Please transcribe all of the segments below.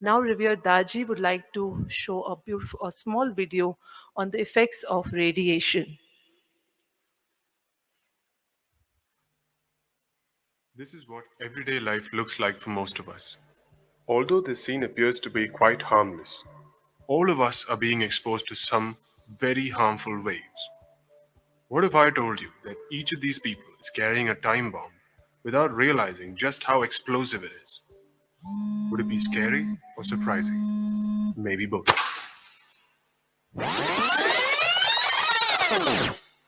Now, revered Daji would like to show a small video on the effects of radiation. This is what everyday life looks like for most of us. Although this scene appears to be quite harmless, all of us are being exposed to some very harmful waves. What if I told you that each of these people is carrying a time bomb without realizing just how explosive it is? Would it be scary or surprising? Maybe both.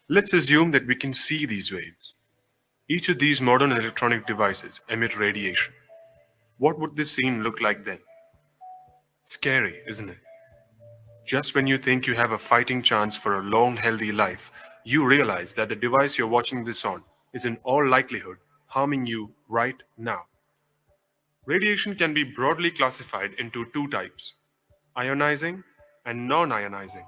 Let's assume that we can see these waves. Each of these modern electronic devices emit radiation. What would this scene look like then? Scary, isn't it? Just when you think you have a fighting chance for a long, healthy life, you realize that the device you're watching this on is in all likelihood harming you right now. Radiation can be broadly classified into two types: ionizing and non ionizing.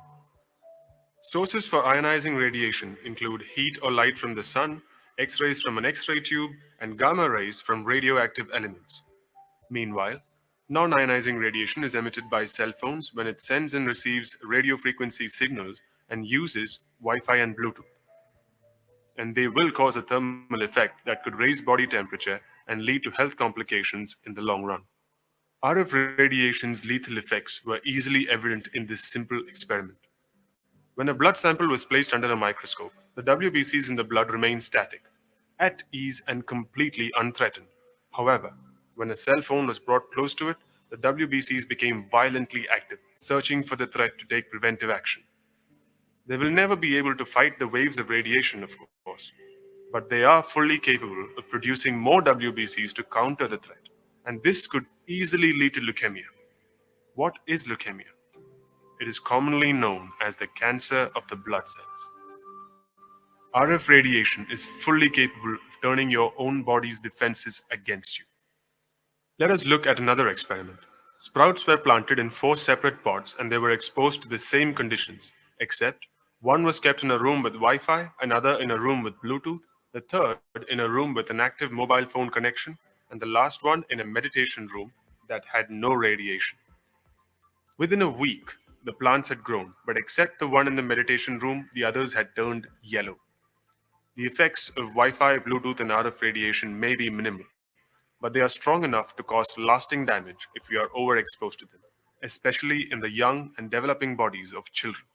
Sources for ionizing radiation include heat or light from the sun, X rays from an X ray tube, and gamma rays from radioactive elements. Meanwhile, non ionizing radiation is emitted by cell phones when it sends and receives radio frequency signals and uses Wi Fi and Bluetooth. And they will cause a thermal effect that could raise body temperature and lead to health complications in the long run. RF radiation's lethal effects were easily evident in this simple experiment. When a blood sample was placed under a microscope, the WBCs in the blood remained static, at ease and completely unthreatened. However, when a cell phone was brought close to it, the WBCs became violently active, searching for the threat to take preventive action. They will never be able to fight the waves of radiation, of course, but they are fully capable of producing more WBCs to counter the threat. And this could easily lead to leukemia. What is leukemia? It is commonly known as the cancer of the blood cells. RF radiation is fully capable of turning your own body's defenses against you. Let us look at another experiment. Sprouts were planted in four separate pots and they were exposed to the same conditions, except one was kept in a room with Wi Fi, another in a room with Bluetooth, the third in a room with an active mobile phone connection, and the last one in a meditation room that had no radiation. Within a week, the plants had grown, but except the one in the meditation room, the others had turned yellow. The effects of Wi Fi, Bluetooth, and RF radiation may be minimal, but they are strong enough to cause lasting damage if you are overexposed to them, especially in the young and developing bodies of children.